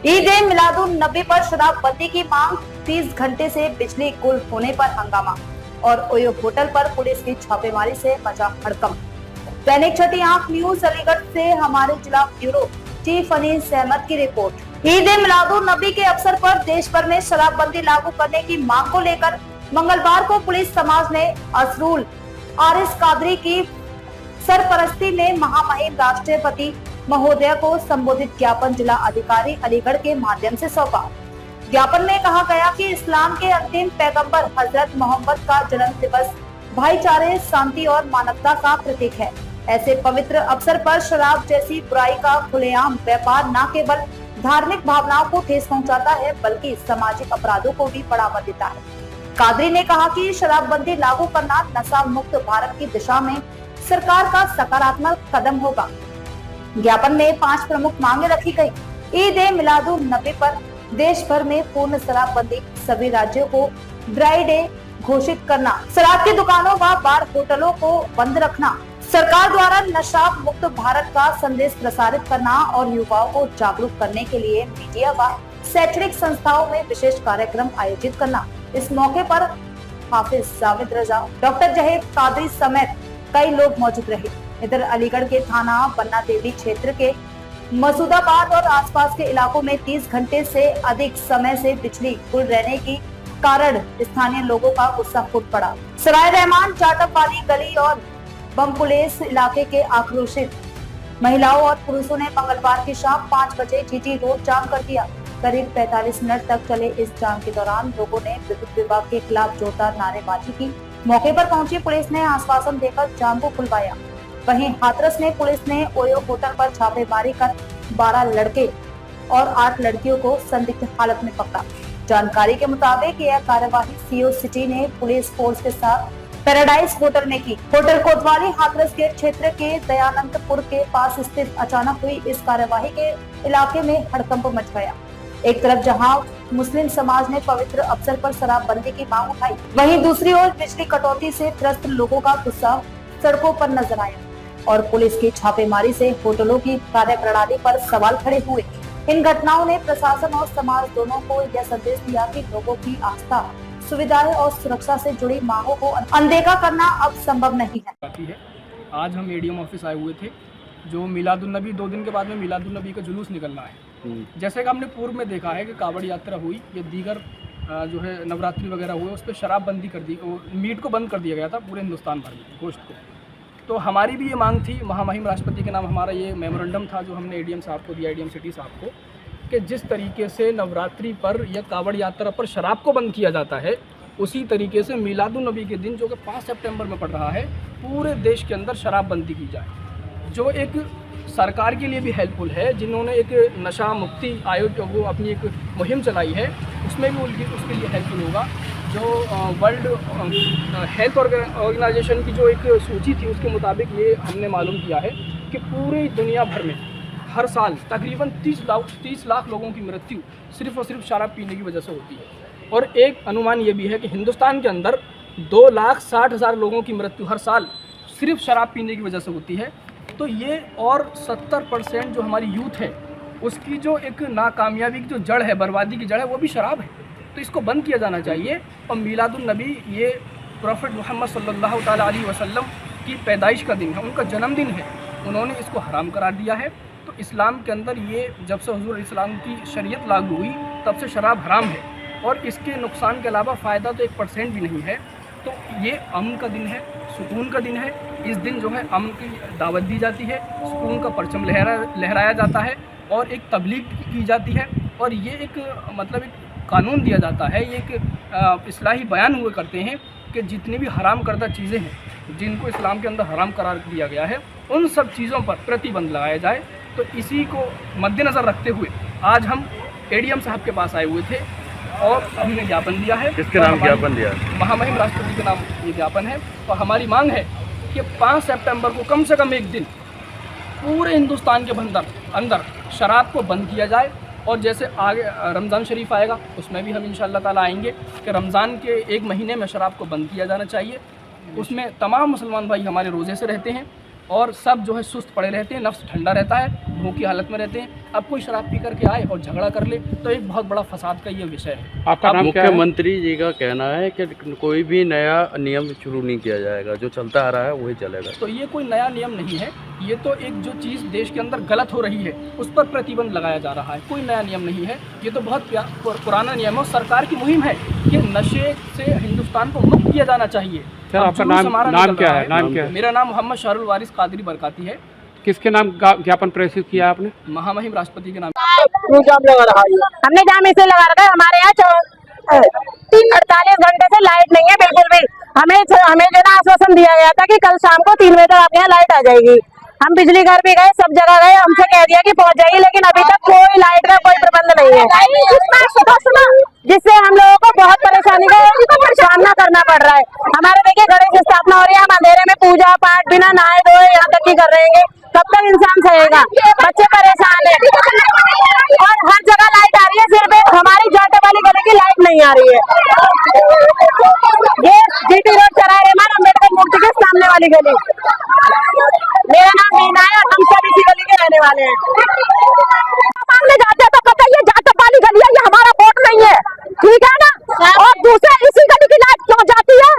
ईद ए मिलादुन नबी पर शराबबंदी की मांग, 30 घंटे से बिजली गुल होने पर हंगामा और ओयो होटल पर पुलिस की छापेमारी से मचा हड़कंप। दैनिक छठी आंख न्यूज अलीगढ़ से हमारे जिला ब्यूरो चीफ अनीस अहमद की रिपोर्ट। ईद ए मिलादुन नबी के अवसर पर देश भर में शराबबंदी लागू करने की मांग को लेकर मंगलवार को पुलिस समाज ने असरूल आरिस कादरी की सरपरस्ती में महामहिम राष्ट्रपति महोदय को संबोधित ज्ञापन जिला अधिकारी अलीगढ़ के माध्यम से सौंपा। ज्ञापन में कहा गया कि इस्लाम के अंतिम पैगंबर हजरत मोहम्मद का जन्म दिवस भाईचारे, शांति और मानवता का प्रतीक है। ऐसे पवित्र अवसर पर शराब जैसी बुराई का खुलेआम व्यापार न केवल धार्मिक भावनाओं को ठेस पहुंचाता है बल्कि सामाजिक अपराधों को भी बढ़ावा देता है। कादरी ने कहा कि शराबबंदी लागू करना नशा मुक्त भारत की दिशा में सरकार का सकारात्मक कदम होगा। ज्ञापन में 5 प्रमुख मांगे रखी गई। ईद ए मिलादुन नबी पर देश भर में पूर्ण शराबबंदी, सभी राज्यों को ड्राई डे घोषित करना, शराब की दुकानों व बार होटलों को बंद रखना, सरकार द्वारा नशा मुक्त भारत का संदेश प्रसारित करना और युवाओं को जागरूक करने के लिए मीडिया व शैक्षणिक संस्थाओं में विशेष कार्यक्रम आयोजित करना। इस मौके पर हाफिज जावेद रजा, डॉक्टर जहेब कादरी समेत कई लोग मौजूद रहे। इधर अलीगढ़ के थाना बन्ना देवी क्षेत्र के मसूदाबाद और आसपास के इलाकों में 30 घंटे से अधिक समय से बिजली गुल रहने के कारण स्थानीय लोगों का गुस्सा फूट पड़ा। सराय रहमान, चाटप वाली गली और बमपुलेस इलाके के आक्रोशित महिलाओं और पुरुषों ने मंगलवार की शाम 5 बजे जीटी रोड जाम कर दिया। करीब 45 मिनट तक चले इस जाम के दौरान लोगों ने विद्युत विभाग के खिलाफ जोरदार नारेबाजी की। मौके पर पहुंची पुलिस ने आश्वासन देकर जाम को खुलवाया। वहीं हाथरस में पुलिस ने ओयो होटल पर छापेमारी कर 12 लड़के और 8 लड़कियों को संदिग्ध हालत में पकड़ा। जानकारी के मुताबिक यह कार्यवाही सीओ सिटी ने पुलिस फोर्स के साथ पैराडाइज होटल में की। होटल कोतवाली हाथरस गेट क्षेत्र के दयानंदपुर के पास स्थित अचानक हुई इस कार्यवाही के इलाके में हड़कंप मच गया। एक तरफ जहां मुस्लिम समाज ने पवित्र अवसर पर शराबबंदी की मांग उठाई, वहीं दूसरी ओर बिजली कटौती से त्रस्त लोगों का गुस्सा सड़कों पर नजर आया और पुलिस की छापेमारी से होटलों की कार्यप्रणाली पर सवाल खड़े हुए। इन घटनाओं ने प्रशासन और समाज दोनों को यह संदेश दिया कि लोगों की आस्था, सुविधाएं और सुरक्षा से जुड़ी मांगों को अनदेखा करना अब संभव नहीं है। आज हम एडीएम ऑफिस आए हुए थे। जो मिलादुन नबी 2 दिन के बाद में मिलादुन नबी का जुलूस निकलना है। जैसे कि हमने पूर्व में देखा है कि कावड़ यात्रा हुई, ये दीगर जो है नवरात्रि वगैरह हुए, उस पर शराबबंदी कर दी, मीट को बंद कर दिया गया था पूरे हिंदुस्तान भर में, गोश्त को। तो हमारी भी ये मांग थी, महामहिम राष्ट्रपति के नाम हमारा ये मेमोरेंडम था जो हमने एडीएम साहब को दिया, एडीएम सिटी साहब को, कि जिस तरीके से नवरात्रि पर या कावड़ यात्रा पर शराब को बंद किया जाता है, उसी तरीके से मिलादुन नबी के दिन जो कि 5 सितंबर में पड़ रहा है, पूरे देश के अंदर शराबबंदी की जाए, जो एक सरकार के लिए भी हेल्पफुल है। जिन्होंने एक नशा मुक्ति आयोग वो अपनी एक मुहिम चलाई है, उसमें भी उसके लिए हेल्पफुल होगा। जो वर्ल्ड हेल्थ ऑर्गेनाइजेशन की जो एक सूची थी उसके मुताबिक ये हमने मालूम किया है कि पूरी दुनिया भर में हर साल तकरीबन 30 लाख लोगों की मृत्यु सिर्फ़ और सिर्फ शराब पीने की वजह से होती है। और एक अनुमान ये भी है कि हिंदुस्तान के अंदर 2,60,000 लोगों की मृत्यु हर साल सिर्फ शराब पीने की वजह से होती है। तो ये और 70% जो हमारी यूथ है उसकी जो एक नाकामयाबी की जो जड़ है, बर्बादी की जड़ है, वो भी शराब है। तो इसको बंद किया जाना चाहिए। और मिलादुन नबी ये प्रॉफिट मोहम्मद सल्लल्लाहु ताला अलैहि वसल्लम की पैदाइश का दिन है, उनका जन्मदिन है। उन्होंने इसको हराम करार दिया है। तो इस्लाम के अंदर ये जब से हुजूर इस्लाम की शरीयत लागू हुई तब से शराब हराम है और इसके नुकसान के अलावा फ़ायदा तो 1% भी नहीं है। तो ये अमन का दिन है, सुकून का दिन है। इस दिन जो है अमन की दावत दी जाती है, सुकून का परचम लहराया जाता है और एक तबलीग की जाती है। और ये एक मतलब एक कानून दिया जाता है, ये एक इस्लाही बयान हुए करते हैं कि जितनी भी हराम करदा चीज़ें हैं जिनको इस्लाम के अंदर हराम करार दिया गया है, उन सब चीज़ों पर प्रतिबंध लगाया जाए। तो इसी को मद्देनज़र रखते हुए आज हम एडीएम साहब के पास आए हुए थे और हमने ज्ञापन दिया है। किसके नाम ज्ञापन दिया? महामहिम राष्ट्रपति के नाम ये ज्ञापन है। और हमारी मांग है कि 5 सितंबर को कम से कम एक दिन पूरे हिंदुस्तान के अंदर शराब को बंद किया जाए। और जैसे आगे रमज़ान शरीफ आएगा उसमें भी हम इंशाअल्लाह ताला आएंगे कि रमज़ान के 1 महीने में शराब को बंद किया जाना चाहिए। उसमें तमाम मुसलमान भाई हमारे रोज़े से रहते हैं, और सब जो है सुस्त पड़े रहते हैं, नफ्स ठंडा रहता है, भूख की हालत में रहते हैं। अब कोई शराब पी करके आए और झगड़ा कर ले तो एक बहुत बड़ा फसाद का ये विषय है। आपका नाम क्या है? मुख्यमंत्री जी का कहना है कि कोई भी नया नियम शुरू नहीं किया जाएगा, जो चलता आ रहा है वही चलेगा। तो ये कोई नया नियम नहीं है, ये तो एक जो चीज़ देश के अंदर गलत हो रही है उस पर प्रतिबंध लगाया जा रहा है। कोई नया नियम नहीं है, ये तो बहुत पुराना नियम है और सरकार की मुहिम है कि नशे से हिंदुस्तान को मुक्त किया जाना चाहिए। सर आपका नाम क्या है? नाम क्या है? मेरा नाम मोहम्मद शाहरुल वारिस कादरी बरकाती है। किसके नाम ज्ञापन प्रेषित किया आपने? महामहिम राष्ट्रपति के नाम। हमने जाम इसलिए लगा रखा है, हमारे यहाँ 48 घंटे से लाइट नहीं है बिल्कुल भी। हमें जो ना आश्वासन दिया गया था कि कल शाम को 3 बजे तक आपके यहाँ लाइट आ जाएगी। हम बिजली घर भी गए, सब जगह गए, हमसे कह दिया कि पहुंच जाएगी, लेकिन अभी तक कोई लाइट का कोई प्रबंध नहीं है, जिससे हम लोगों को बहुत परेशानी का सामना करना पड़ रहा है। हमारे देखिए गणेश स्थापना हो रही है, हम अंधेरे में पूजा पाठ बिना नहाए धोए यहाँ तक ही कर रहेंगे, कब तक इंसान सहेगा? बच्चे परेशान है और हर जगह लाइट आ रही है, सिर्फ हमारी जाटे वाली गली की लाइट नहीं आ रही है। ये जीटी रोड चौराहे रहमान अम्बेडकर मूर्ति के सामने वाली गली। मेरा नाम मीना है और हम सब इसी गली के रहने वाले हैं। सामने जाते हैं तो कहते हैं ये जाटप वाली गली है, ये हमारा वोट नहीं है, ठीक है ना? और दूसरे इसी गली की लाइट क्यों जाती है,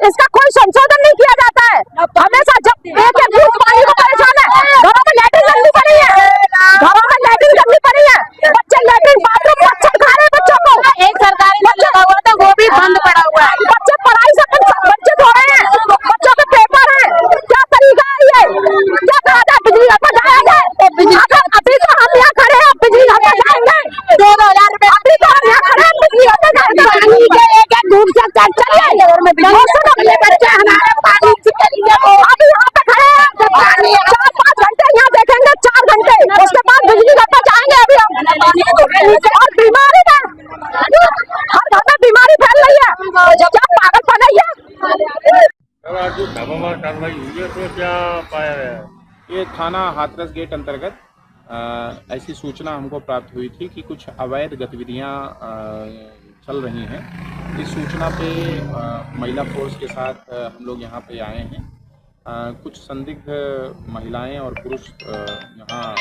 इसका कोई संशोधन नहीं किया जाता है। हमेशा जब एक बूथ पानी को परेशान है, घरों में लैट्रिन करनी पड़ी है, बच्चे लैट्रिन बाथरूम मच्छर खा रहे हैं बच्चों को। एक सरकारी लगा हुआ था वो भी बंद पड़ा हुआ है, बच्चे पढ़ाई से वंचित हो रहे हैं, बच्चों के पेपर है। क्या तरीका है ये? क्या कहा जाए बिजली घर पर जाया जाए? अभी तो हम यहाँ खड़े हैं, बिजली घर पर जाएंगे 2,000 रुपए। अभी तो हम यहाँ खड़े हैं, बिजली घर पर जाएंगे। एक धूप से चलिए बच्चे हमारे पानी अभी यहाँ पे खड़े हैं, 4-5 घंटे यहाँ देखेंगे, 4 घंटे, उसके बाद बिजली घर पर जाएंगे। अभी हम और बीमारी में हर घर में बीमारी फैल रही है, जब पागलपन है ये। आज जो धामावार कार्रवाई हुई है तो क्या पाया गया? ये थाना हाथरस गेट अंतर्गत ऐसी सूचना हमको प्राप्त हुई थी कि कुछ अवैध गतिविधियां चल रही हैं। इस सूचना पे महिला फोर्स के साथ हम लोग यहाँ पे आए हैं। कुछ संदिग्ध महिलाएं और पुरुष यहाँ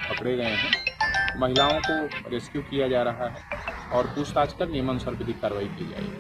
पकड़े गए हैं। महिलाओं को रेस्क्यू किया जा रहा है और पूछताछ कर नियमानुसार विधिक कार्रवाई की जाएगी।